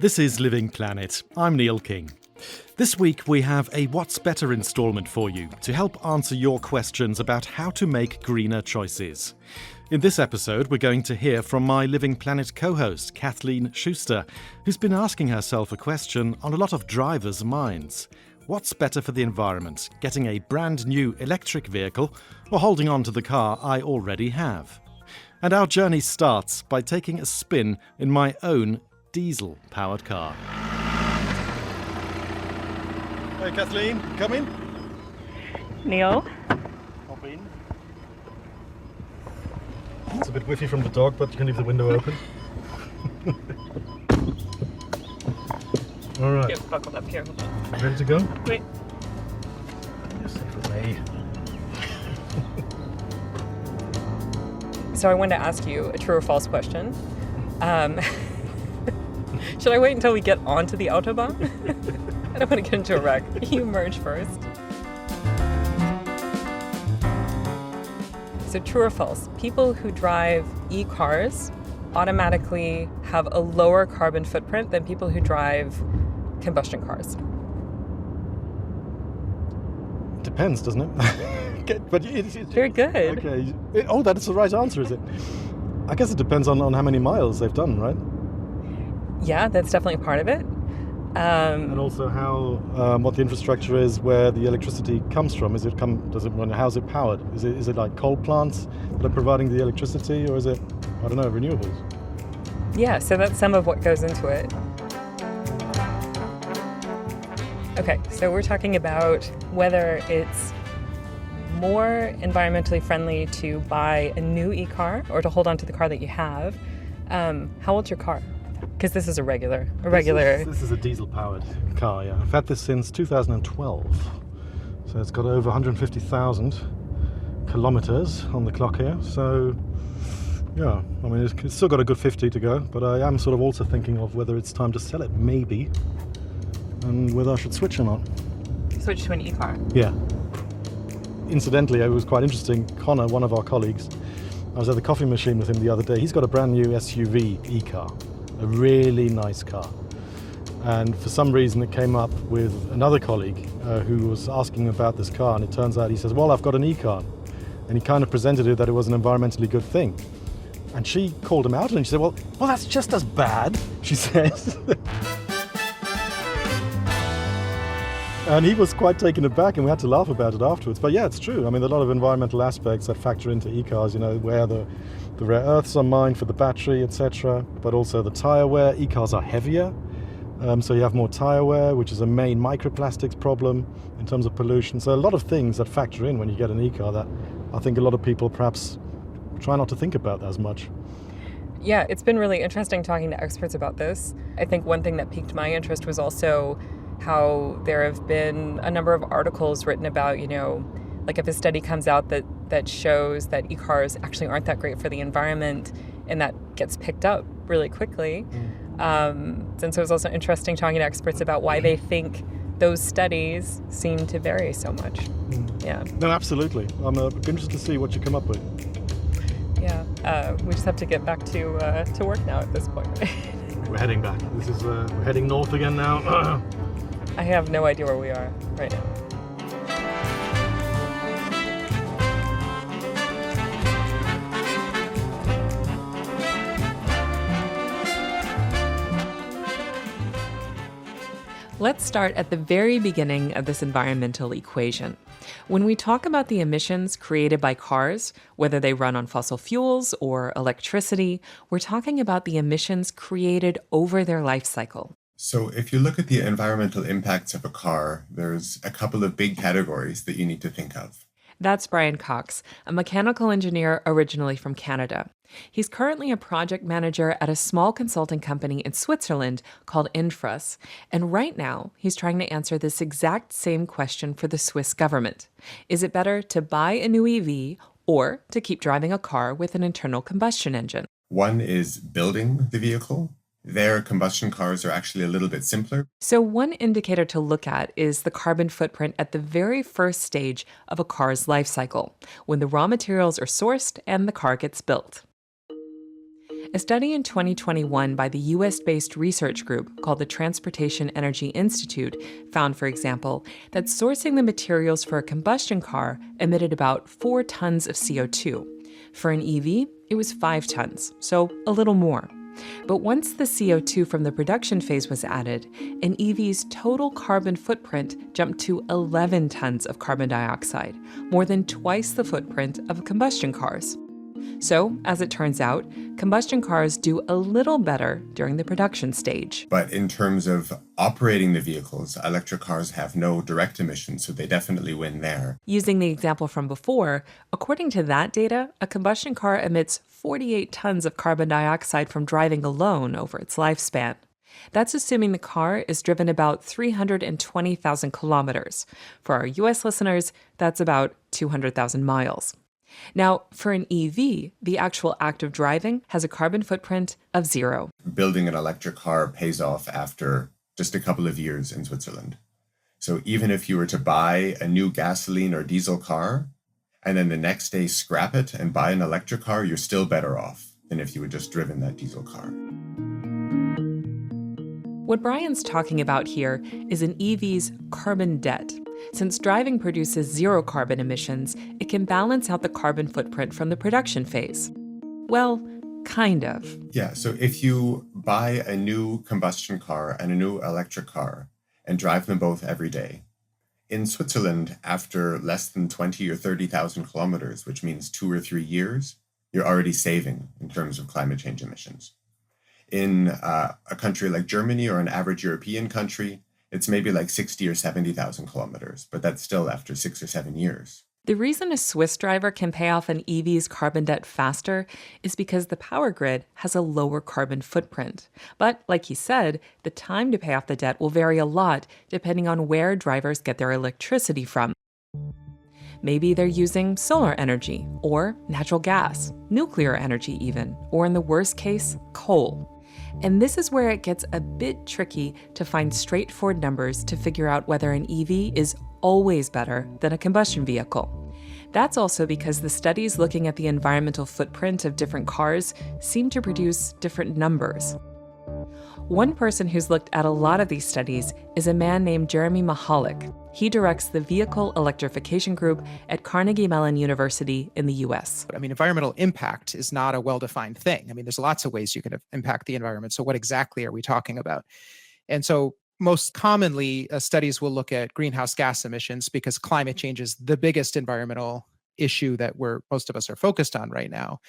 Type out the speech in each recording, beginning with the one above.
This is Living Planet. I'm Neil King. This week we have a What's Better installment for you to help answer your questions about how to make greener choices. In this episode, we're going to hear from my Living Planet co-host, Kathleen Schuster, who's been asking herself a question on a lot of drivers' minds. What's better for the environment, getting a brand new electric vehicle or holding on to the car I already have? And our journey starts by taking a spin in my own diesel-powered car. Hey Kathleen, come in. Neil? Hop in. It's a bit whiffy from the dog, but you can leave the window open. All right. Get buckled up here. Hold on. Ready to go? Wait. You're safe with me. So I wanted to ask you a true or false question. Should I wait until we get onto the Autobahn? I don't want to get into a wreck. You merge first. So true or false? People who drive e-cars automatically have a lower carbon footprint than people who drive combustion cars. Depends, doesn't it? But it's Very good. Okay. Oh, that's the right answer, is it? I guess it depends on how many miles they've done, right? Yeah, that's definitely part of it. And also how what the infrastructure is, where the electricity comes from. How's it powered? Is it like coal plants that are providing the electricity, or is it, I don't know, renewables? Yeah, so that's some of what goes into it. Okay, so we're talking about whether it's more environmentally friendly to buy a new e-car or to hold on to the car that you have. How old's your car? Because this is a regular. This is a diesel-powered car, yeah. I've had this since 2012. So it's got over 150,000 kilometers on the clock here. So, yeah, I mean, it's still got a good 50 to go, but I am sort of also thinking of whether it's time to sell it, maybe, and whether I should switch or not. Switch to an e-car? Yeah. Incidentally, it was quite interesting. Conor, one of our colleagues, I was at the coffee machine with him the other day. He's got a brand new SUV e-car, a really nice car. And for some reason it came up with another colleague who was asking about this car, and it turns out he says, well, I've got an e-car. And he kind of presented it that it was an environmentally good thing. And she called him out and she said, well, that's just as bad, she says. And he was quite taken aback, and we had to laugh about it afterwards. But yeah, it's true. I mean, there are a lot of environmental aspects that factor into e-cars, you know, where the rare earths are mined for the battery, etc. But also the tire wear. E-cars are heavier, so you have more tire wear, which is a main microplastics problem in terms of pollution. So a lot of things that factor in when you get an e-car that I think a lot of people perhaps try not to think about as much. Yeah, it's been really interesting talking to experts about this. I think one thing that piqued my interest was also how there have been a number of articles written about, you know, like if a study comes out that shows that e-cars actually aren't that great for the environment, and that gets picked up really quickly. And so it's also interesting talking to experts about why they think those studies seem to vary so much. Yeah. No, absolutely. I'm interested to see what you come up with. Yeah. We just have to get back to work now at this point. We're heading back. We're heading north again now. I have no idea where we are right now. Let's start at the very beginning of this environmental equation. When we talk about the emissions created by cars, whether they run on fossil fuels or electricity, we're talking about the emissions created over their life cycle. So if you look at the environmental impacts of a car, there's a couple of big categories that you need to think of. That's Brian Cox, a mechanical engineer originally from Canada. He's currently a project manager at a small consulting company in Switzerland called INFRAS. And right now, he's trying to answer this exact same question for the Swiss government. Is it better to buy a new EV or to keep driving a car with an internal combustion engine? One is building the vehicle. Their combustion cars are actually a little bit simpler. So one indicator to look at is the carbon footprint at the very first stage of a car's life cycle, when the raw materials are sourced and the car gets built. A study in 2021 by the US-based research group called the Transportation Energy Institute found, for example, that sourcing the materials for a combustion car emitted about 4 tons of CO2. For an EV, it was 5 tons, so a little more. But once the CO2 from the production phase was added, an EV's total carbon footprint jumped to 11 tons of carbon dioxide, more than twice the footprint of combustion cars. So, as it turns out, combustion cars do a little better during the production stage. But in terms of operating the vehicles, electric cars have no direct emissions, so they definitely win there. Using the example from before, according to that data, a combustion car emits 48 tons of carbon dioxide from driving alone over its lifespan. That's assuming the car is driven about 320,000 kilometers. For our US listeners, that's about 200,000 miles. Now, for an EV, the actual act of driving has a carbon footprint of 0. Building an electric car pays off after just a couple of years in Switzerland. So even if you were to buy a new gasoline or diesel car, and then the next day scrap it and buy an electric car, you're still better off than if you had just driven that diesel car. What Brian's talking about here is an EV's carbon debt. Since driving produces 0 carbon emissions, it can balance out the carbon footprint from the production phase. Well, kind of. Yeah, so if you buy a new combustion car and a new electric car and drive them both every day, in Switzerland, after less than 20 or 30,000 kilometers, which means 2 or 3 years, you're already saving in terms of climate change emissions. In a country like Germany or an average European country, it's maybe like 60 or 70,000 kilometers, but that's still after 6 or 7 years. The reason a Swiss driver can pay off an EV's carbon debt faster is because the power grid has a lower carbon footprint. But like he said, the time to pay off the debt will vary a lot depending on where drivers get their electricity from. Maybe they're using solar energy, or natural gas, nuclear energy even, or in the worst case, coal. And this is where it gets a bit tricky to find straightforward numbers to figure out whether an EV is always better than a combustion vehicle. That's also because the studies looking at the environmental footprint of different cars seem to produce different numbers. One person who's looked at a lot of these studies is a man named Michalek. He directs the Vehicle Electrification Group at Carnegie Mellon University in the US. I mean, environmental impact is not a well-defined thing. I mean, there's lots of ways you can impact the environment. So what exactly are we talking about? And so most commonly, studies will look at greenhouse gas emissions because climate change is the biggest environmental issue that most of us are focused on right now.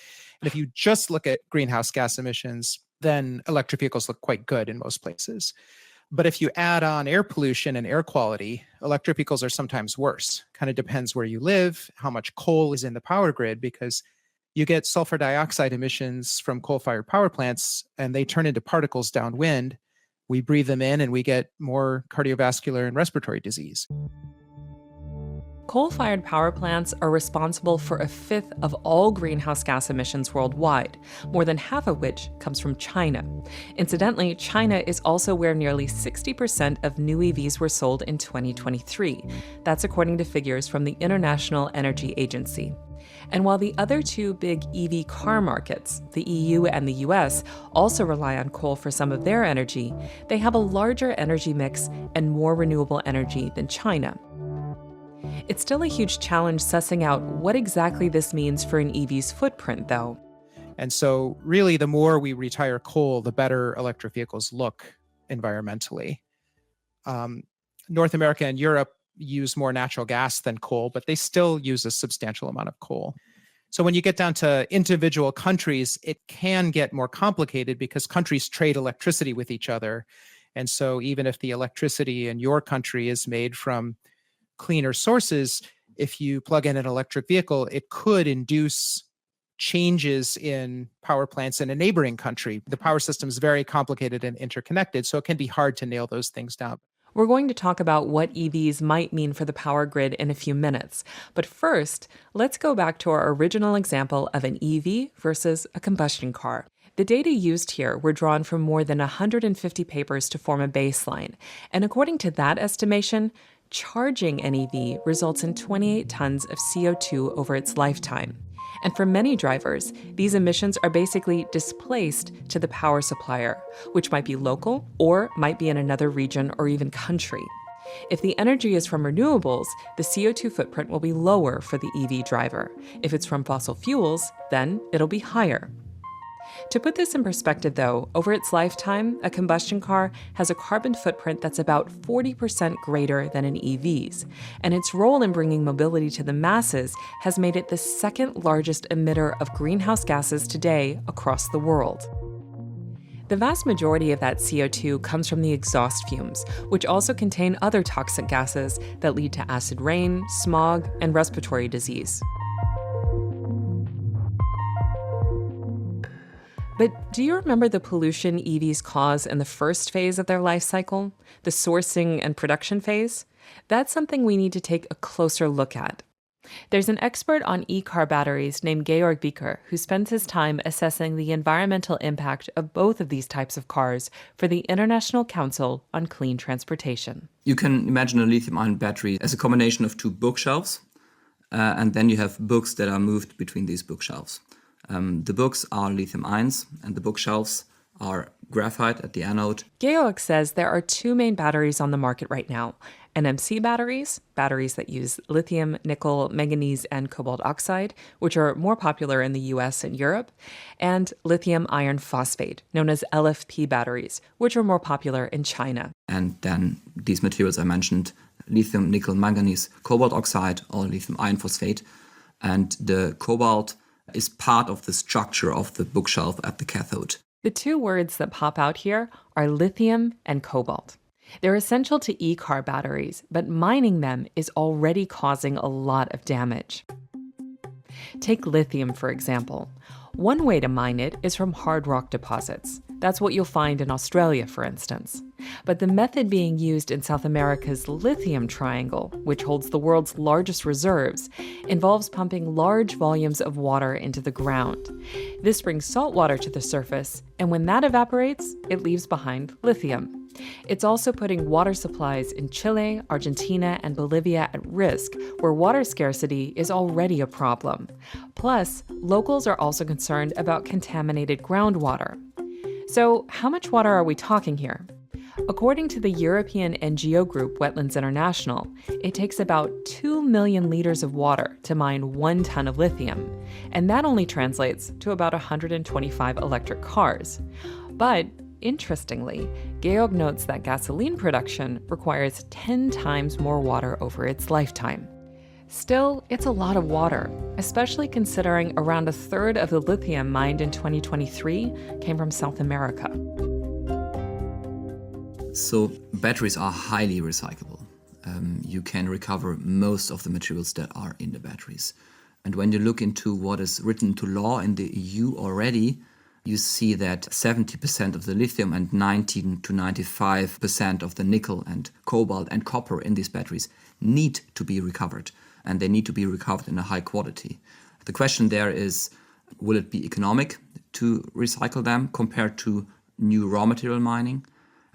And if you just look at greenhouse gas emissions, then electric vehicles look quite good in most places. But if you add on air pollution and air quality, electric vehicles are sometimes worse. Kind of depends where you live, how much coal is in the power grid, because you get sulfur dioxide emissions from coal-fired power plants, and they turn into particles downwind. We breathe them in, and we get more cardiovascular and respiratory disease. Coal-fired power plants are responsible for 1/5 of all greenhouse gas emissions worldwide, more than half of which comes from China. Incidentally, China is also where nearly 60% of new EVs were sold in 2023. That's according to figures from the International Energy Agency. And while the other 2 big EV car markets, the EU and the US, also rely on coal for some of their energy, they have a larger energy mix and more renewable energy than China. It's still a huge challenge sussing out what exactly this means for an EV's footprint, though. And so really, the more we retire coal, the better electric vehicles look environmentally. North America and Europe use more natural gas than coal, but they still use a substantial amount of coal. So when you get down to individual countries, it can get more complicated because countries trade electricity with each other. And so even if the electricity in your country is made from cleaner sources, if you plug in an electric vehicle, it could induce changes in power plants in a neighboring country. The power system is very complicated and interconnected, so it can be hard to nail those things down. We're going to talk about what EVs might mean for the power grid in a few minutes. But first, let's go back to our original example of an EV versus a combustion car. The data used here were drawn from more than 150 papers to form a baseline. And according to that estimation, charging an EV results in 28 tons of CO2 over its lifetime. And for many drivers, these emissions are basically displaced to the power supplier, which might be local or might be in another region or even country. If the energy is from renewables, the CO2 footprint will be lower for the EV driver. If it's from fossil fuels, then it'll be higher. To put this in perspective, though, over its lifetime, a combustion car has a carbon footprint that's about 40% greater than an EV's, and its role in bringing mobility to the masses has made it the second largest emitter of greenhouse gases today across the world. The vast majority of that CO2 comes from the exhaust fumes, which also contain other toxic gases that lead to acid rain, smog, and respiratory disease. But do you remember the pollution EVs cause in the first phase of their life cycle, the sourcing and production phase? That's something we need to take a closer look at. There's an expert on e-car batteries named Georg Bieker who spends his time assessing the environmental impact of both of these types of cars for the International Council on Clean Transportation. You can imagine a lithium-ion battery as a combination of two bookshelves, and then you have books that are moved between these bookshelves. The books are lithium ions, and the bookshelves are graphite at the anode. Georg says there are two main batteries on the market right now: NMC batteries, batteries that use lithium, nickel, manganese, and cobalt oxide, which are more popular in the US and Europe, and lithium iron phosphate, known as LFP batteries, which are more popular in China. And then these materials I mentioned, lithium, nickel, manganese, cobalt oxide, or lithium iron phosphate. And the cobalt is part of the structure of the bookshelf at the cathode. The two words that pop out here are lithium and cobalt. They're essential to e-car batteries, but mining them is already causing a lot of damage. Take lithium, for example. One way to mine it is from hard rock deposits. That's what you'll find in Australia, for instance. But the method being used in South America's lithium triangle, which holds the world's largest reserves, involves pumping large volumes of water into the ground. This brings salt water to the surface, and when that evaporates, it leaves behind lithium. It's also putting water supplies in Chile, Argentina, and Bolivia at risk, where water scarcity is already a problem. Plus, locals are also concerned about contaminated groundwater. So, how much water are we talking here? According to the European NGO group Wetlands International, it takes about 2 million liters of water to mine 1 ton of lithium, and that only translates to about 125 electric cars. But interestingly, Georg notes that gasoline production requires 10 times more water over its lifetime. Still, it's a lot of water, especially considering around a third of the lithium mined in 2023 came from South America. So batteries are highly recyclable. You can recover most of the materials that are in the batteries. And when you look into what is written into law in the EU already, you see that 70% of the lithium and 19 to 95% of the nickel and cobalt and copper in these batteries need to be recovered, and they need to be recovered in a high quality. The question there is, will it be economic to recycle them compared to new raw material mining?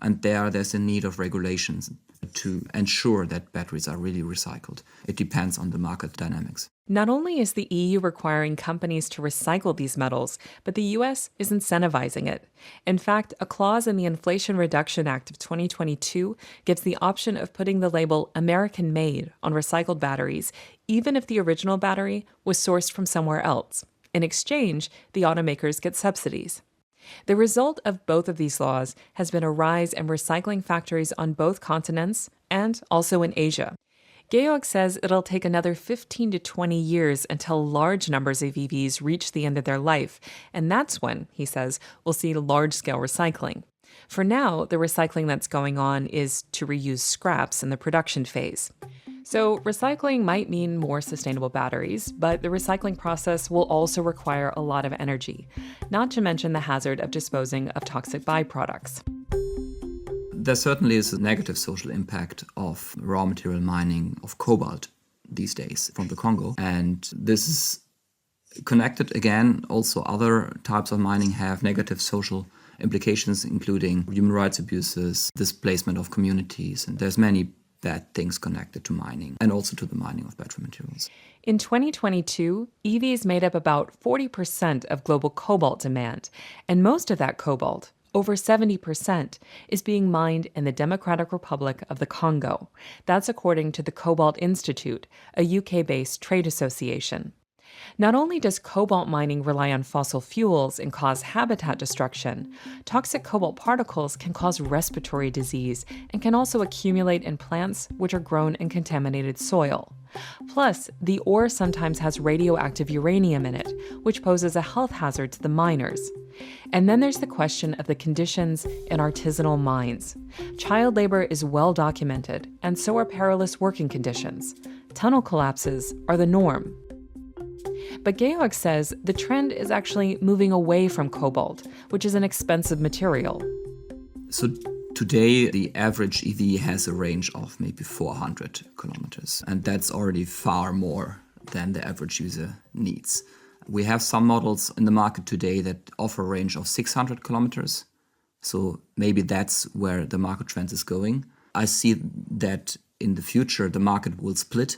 And there's a need of regulations to ensure that batteries are really recycled. It depends on the market dynamics. Not only is the EU requiring companies to recycle these metals, but the US is incentivizing it. In fact, a clause in the Inflation Reduction Act of 2022 gives the option of putting the label American Made on recycled batteries, even if the original battery was sourced from somewhere else. In exchange, the automakers get subsidies. The result of both of these laws has been a rise in recycling factories on both continents and also in Asia. Georg says it'll take another 15 to 20 years until large numbers of EVs reach the end of their life, and that's when, he says, we'll see large-scale recycling. For now, the recycling that's going on is to reuse scraps in the production phase. So recycling might mean more sustainable batteries, but the recycling process will also require a lot of energy, not to mention the hazard of disposing of toxic byproducts. There certainly is a negative social impact of raw material mining of cobalt these days from the Congo. And this is connected again. Also, other types of mining have negative social implications, including human rights abuses, displacement of communities. And there's many bad things connected to mining and also to the mining of battery materials. In 2022, EVs made up about 40% of global cobalt demand, and most of that cobalt, over 70%, is being mined in the Democratic Republic of the Congo. That's according to the Cobalt Institute, a UK-based trade association. Not only does cobalt mining rely on fossil fuels and cause habitat destruction, toxic cobalt particles can cause respiratory disease and can also accumulate in plants which are grown in contaminated soil. Plus, the ore sometimes has radioactive uranium in it, which poses a health hazard to the miners. And then there's the question of the conditions in artisanal mines. Child labor is well documented, and so are perilous working conditions. Tunnel collapses are the norm. But Georg says the trend is actually moving away from cobalt, which is an expensive material. So today, the average EV has a range of maybe 400 kilometers, and that's already far more than the average user needs. We have some models in the market today that offer a range of 600 kilometers, so maybe that's where the market trend is going. I see that in the future, the market will split.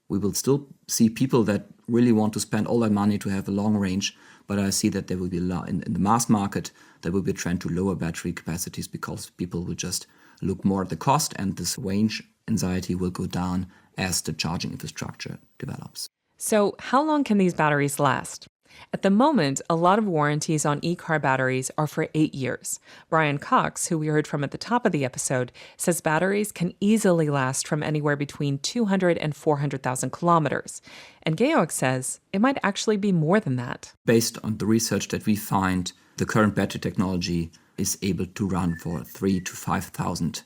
We will still see people that really want to spend all their money to have a long range, but I see that there will be in the mass market, there will be a trend to lower battery capacities because people will just look more at the cost, and this range anxiety will go down as the charging infrastructure develops. So, how long can these batteries last? At the moment, a lot of warranties on e-car batteries are for 8 years. Brian Cox, who we heard from at the top of the episode, says batteries can easily last from anywhere between 200 and 400,000 kilometers. And Georg says it might actually be more than that. Based on the research that we find, the current battery technology is able to run for 3,000 to 5,000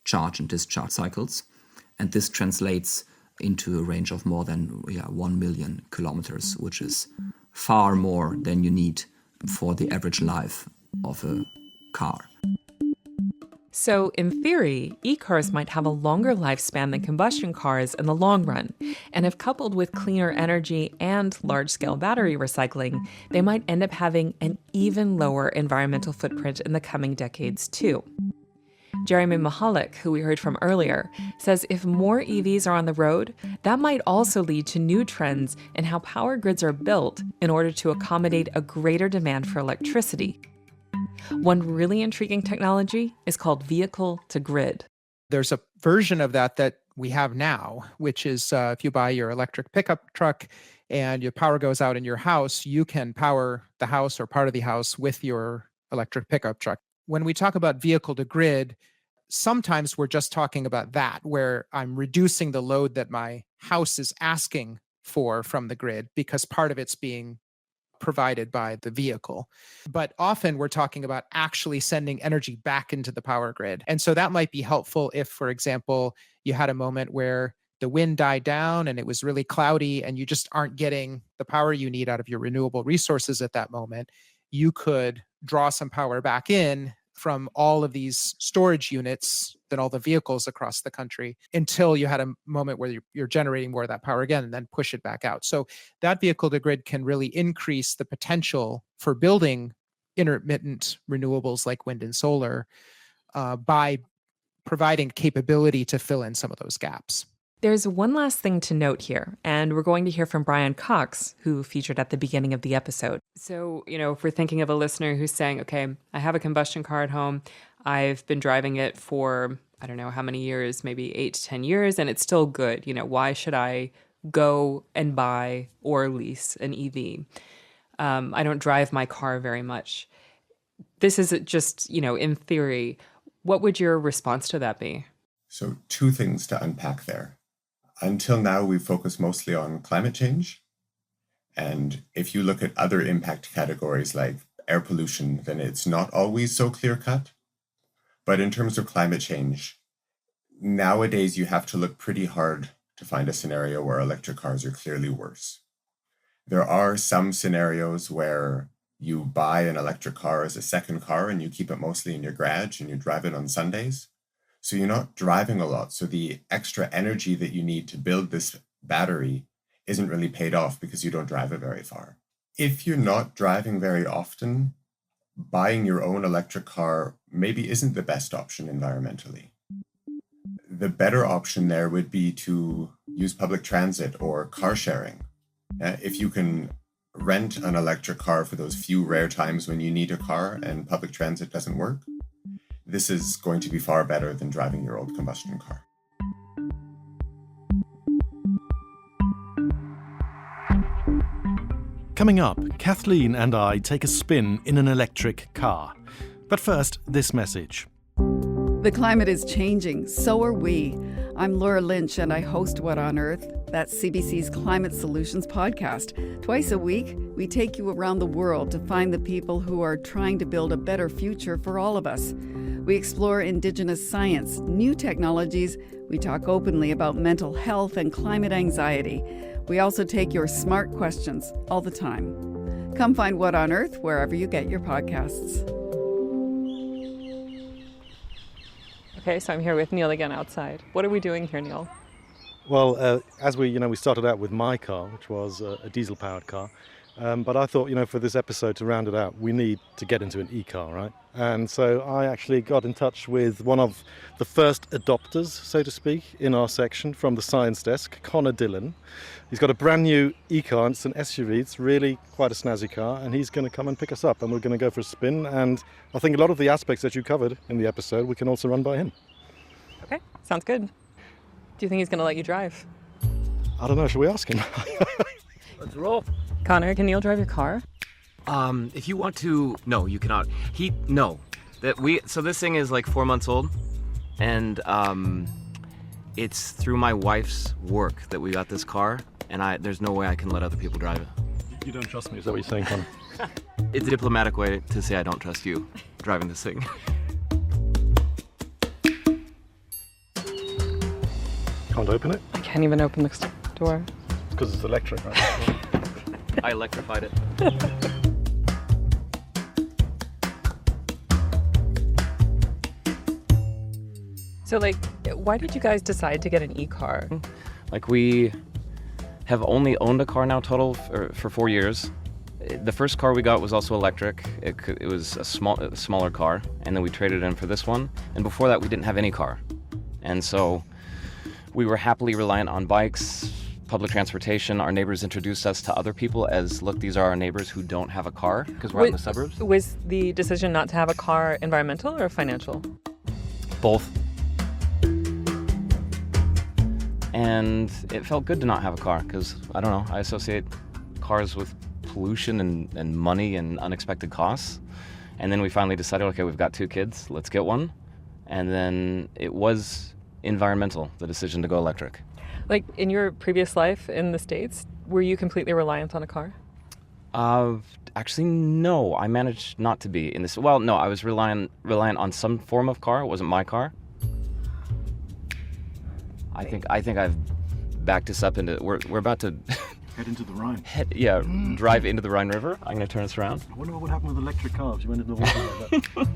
charge and discharge cycles. And this translates into a range of more than 1 million kilometers, which is far more than you need for the average life of a car. So, in theory, e-cars might have a longer lifespan than combustion cars in the long run. And if coupled with cleaner energy and large-scale battery recycling, they might end up having an even lower environmental footprint in the coming decades, too. Jeremy Michalek, who we heard from earlier, says if more EVs are on the road, that might also lead to new trends in how power grids are built in order to accommodate a greater demand for electricity. One really intriguing technology is called vehicle-to-grid. There's a version of that we have now, which is if you buy your electric pickup truck and your power goes out in your house, you can power the house or part of the house with your electric pickup truck. When we talk about vehicle-to-grid, sometimes we're just talking about that, where I'm reducing the load that my house is asking for from the grid because part of it's being provided by the vehicle. But often we're talking about actually sending energy back into the power grid. And so that might be helpful if, for example, you had a moment where the wind died down and it was really cloudy and you just aren't getting the power you need out of your renewable resources at that moment. You could draw some power back in from all of these storage units and all the vehicles across the country until you had a moment where you're generating more of that power again and then push it back out. So that vehicle to grid can really increase the potential for building intermittent renewables like wind and solar by providing capability to fill in some of those gaps. There's one last thing to note here, and we're going to hear from Brian Cox, who featured at the beginning of the episode. So, if we're thinking of a listener who's saying, okay, I have a combustion car at home, I've been driving it for, I don't know how many years, maybe 8 to 10 years, and it's still good. Why should I go and buy or lease an EV? I don't drive my car very much. This is just, in theory. What would your response to that be? So 2 things to unpack there. Until now, we've focused mostly on climate change. And if you look at other impact categories like air pollution, then it's not always so clear-cut. But in terms of climate change, nowadays you have to look pretty hard to find a scenario where electric cars are clearly worse. There are some scenarios where you buy an electric car as a second car and you keep it mostly in your garage and you drive it on Sundays. So you're not driving a lot. So the extra energy that you need to build this battery isn't really paid off because you don't drive it very far. If you're not driving very often, buying your own electric car maybe isn't the best option environmentally. the better option there would be to use public transit or car sharing. If you can rent an electric car for those few rare times when you need a car and public transit doesn't work, this is going to be far better than driving your old combustion car. Coming up, Kathleen and I take a spin in an electric car. But first, this message. The climate is changing, so are we. I'm Laura Lynch and I host What on Earth? That's CBC's Climate Solutions podcast. Twice a week, we take you around the world to find the people who are trying to build a better future for all of us. We explore Indigenous science, new technologies. We talk openly about mental health and climate anxiety. We also take your smart questions all the time. Come find What on Earth wherever you get your podcasts. Okay, so I'm here with Neil again outside. What are we doing here, Neil? Well, as we started out with my car, which was a diesel-powered car. But I thought, for this episode, to round it out, we need to get into an e-car, right? And so I actually got in touch with one of the first adopters, so to speak, in our section from the science desk, Conor Dillon. He's got a brand new e-car, and it's an SUV. It's really quite a snazzy car, and he's going to come and pick us up, and we're going to go for a spin. And I think a lot of the aspects that you covered in the episode, we can also run by him. Okay, sounds good. Do you think he's going to let you drive? I don't know. Should we ask him? Let's roll. Connor, can Neil drive your car? If you want to, no, you cannot. So this thing is like 4 months old, and it's through my wife's work that we got this car, and there's no way I can let other people drive it. You don't trust me, is that what you're saying, Conor? It's a diplomatic way to say I don't trust you driving this thing. Can't open it? I can't even open the door. Because it's electric, right? I electrified it. So, why did you guys decide to get an e-car? We have only owned a car now total for 4 years. The first car we got was also electric. It was a smaller car, and then we traded in for this one. And before that, we didn't have any car. And so we were happily reliant on bikes, public transportation. Our neighbors introduced us to other people as, look, these are our neighbors who don't have a car because we're out in the suburbs. Was the decision not to have a car environmental or financial? Both. And it felt good to not have a car because, I don't know, I associate cars with pollution and money and unexpected costs. And then we finally decided, okay, we've got 2 kids, let's get one. And then it was environmental, the decision to go electric. In your previous life in the States, were you completely reliant on a car? Actually, no. I managed not to be in this. Well, no, I was reliant on some form of car. It wasn't my car. I think I've backed us up into. We're about to Head into the Rhine. Drive into the Rhine River. I'm going to turn us around. I wonder what would happen with electric cars. You went into the water like that.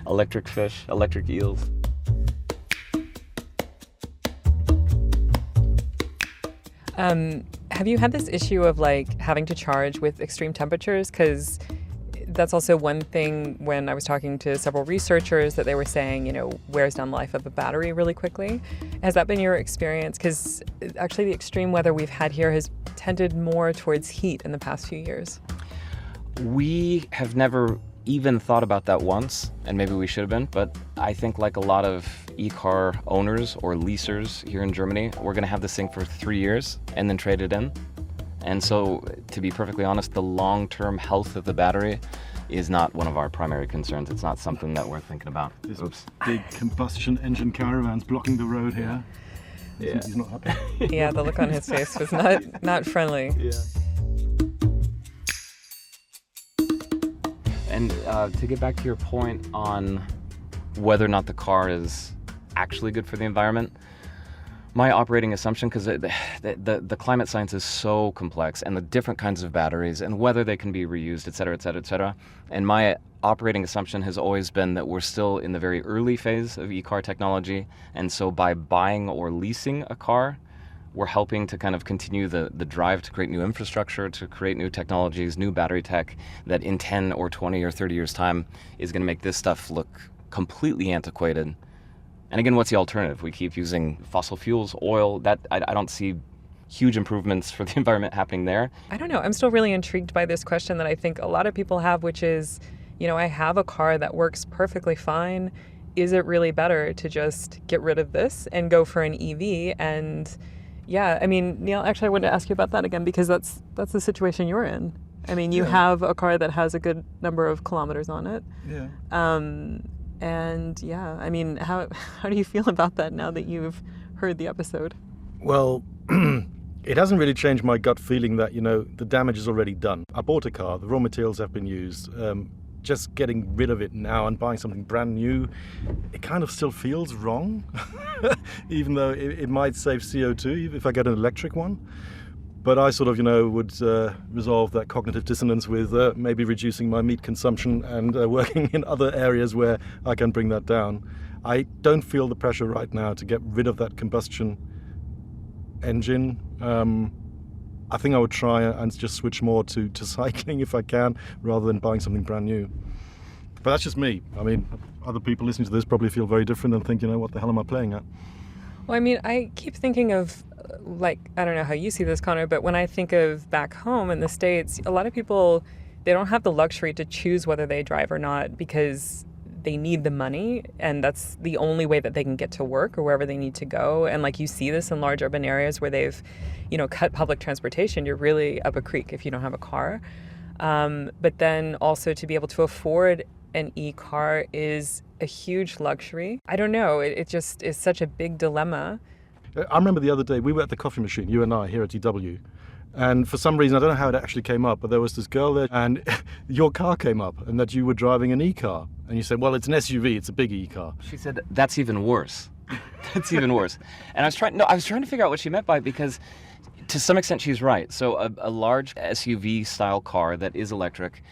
Electric fish, electric eels. Have you had this issue of having to charge with extreme temperatures? Because that's also one thing when I was talking to several researchers that they were saying, wears down the life of a battery really quickly. Has that been your experience? Because actually the extreme weather we've had here has tended more towards heat in the past few years. We have never even thought about that once, and maybe we should have been, but I think like a lot of e-car owners or leasers here in Germany, we're going to have this thing for 3 years and then trade it in. And so, to be perfectly honest, the long-term health of the battery is not one of our primary concerns. It's not something that we're thinking about. There's big combustion engine caravans blocking the road here. Yeah. He's not happy. Yeah, the look on his face was not friendly. Yeah. And to get back to your point on whether or not the car is actually good for the environment, my operating assumption, because the climate science is so complex, and the different kinds of batteries, and whether they can be reused, et cetera, et cetera, et cetera. And my operating assumption has always been that we're still in the very early phase of e-car technology. And so by buying or leasing a car, we're helping to kind of continue the drive to create new infrastructure, to create new technologies, new battery tech that in 10 or 20 or 30 years' time is going to make this stuff look completely antiquated And again, what's the alternative? We keep using fossil fuels, oil. That I don't see huge improvements for the environment happening there. I don't know. I'm still really intrigued by this question that I think a lot of people have, which is, I have a car that works perfectly fine. Is it really better to just get rid of this and go for an EV? And yeah, I mean, Neil, actually, I wanted to ask you about that again, because that's the situation you're in. I mean, you have a car that has a good number of kilometers on it. Yeah. And yeah, I mean, how do you feel about that now that you've heard the episode? Well, it hasn't really changed my gut feeling that, the damage is already done. I bought a car, the raw materials have been used. Just getting rid of it now and buying something brand new, it kind of still feels wrong, even though it might save CO2 if I get an electric one. But I sort of, would resolve that cognitive dissonance with maybe reducing my meat consumption and working in other areas where I can bring that down. I don't feel the pressure right now to get rid of that combustion engine. I think I would try and just switch more to cycling if I can, rather than buying something brand new. But that's just me. I mean, other people listening to this probably feel very different and think, what the hell am I playing at? Well, I mean, I keep thinking of, I don't know how you see this, Conor, but when I think of back home in the States, a lot of people, they don't have the luxury to choose whether they drive or not because they need the money, and that's the only way that they can get to work or wherever they need to go. And you see this in large urban areas where they've, cut public transportation. You're really up a creek if you don't have a car. But then also to be able to afford an e-car is a huge luxury. I don't know. It just is such a big dilemma. I remember the other day, we were at the coffee machine, you and I, here at DW. And for some reason, I don't know how it actually came up, but there was this girl there and your car came up and that you were driving an e-car. And you said, well, it's an SUV, it's a big e-car. She said, that's even worse. That's even worse. And I was trying to figure out what she meant by it, because to some extent she's right. So a large SUV style car that is electric,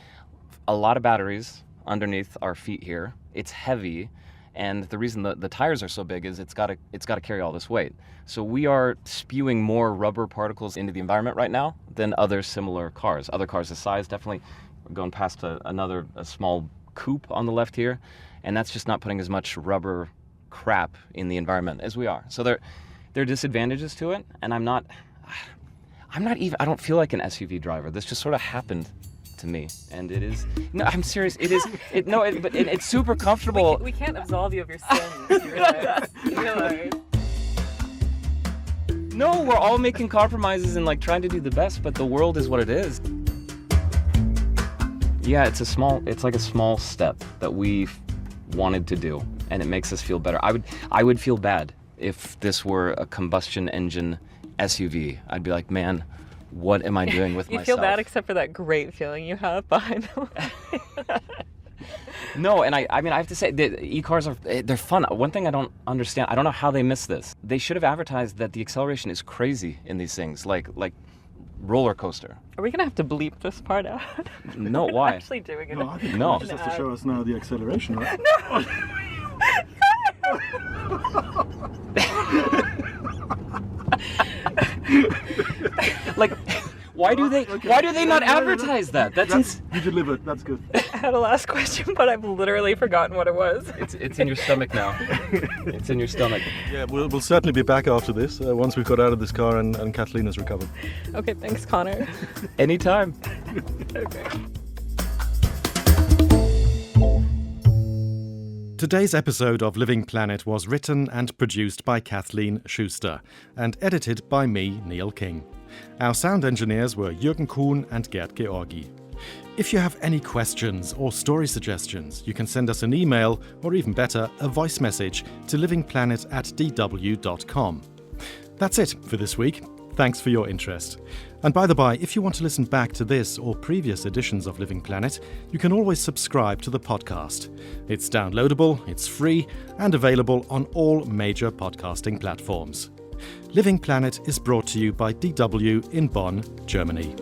a lot of batteries underneath our feet here. It's heavy. And the reason the tires are so big is it's got to carry all this weight. So we are spewing more rubber particles into the environment right now than other similar cars. Other cars this size, definitely. We're going past a small coupe on the left here, and that's just not putting as much rubber crap in the environment as we are. So there are disadvantages to it, and I don't feel like an SUV driver. This just sort of happened to me, and it is. No, I'm serious. It is. But it's super comfortable. We can't absolve you of your sins. You realize? No, we're all making compromises and trying to do the best, but the world is what it is. Yeah, it's like a small step that we wanted to do, and it makes us feel better. I would feel bad if this were a combustion engine SUV. I'd be like, man, what am I doing with myself? You feel bad except for that great feeling you have behind the wheel. No, and I mean, I have to say, the e-cars they're fun. One thing I don't understand, I don't know how they missed this. They should have advertised that the acceleration is crazy in these things, like roller coaster. Are we going to have to bleep this part out? No, why? I'm actually doing it. No, I think No. just has to show us now the acceleration, right? Why do they not advertise that? You delivered. That's good. I had a last question, but I've literally forgotten what it was. It's in your stomach now. It's in your stomach. Yeah, we'll certainly be back after this, once we've got out of this car and Kathleen has recovered. Okay, thanks, Conor. Anytime. Okay. Today's episode of Living Planet was written and produced by Kathleen Schuster and edited by me, Neil King. Our sound engineers were Jürgen Kuhn and Gerd Georgi. If you have any questions or story suggestions, you can send us an email or even better, a voice message to livingplanet@dw.com. That's it for this week. Thanks for your interest. And by the by, if you want to listen back to this or previous editions of Living Planet, you can always subscribe to the podcast. It's downloadable, it's free, and available on all major podcasting platforms. Living Planet is brought to you by DW in Bonn, Germany.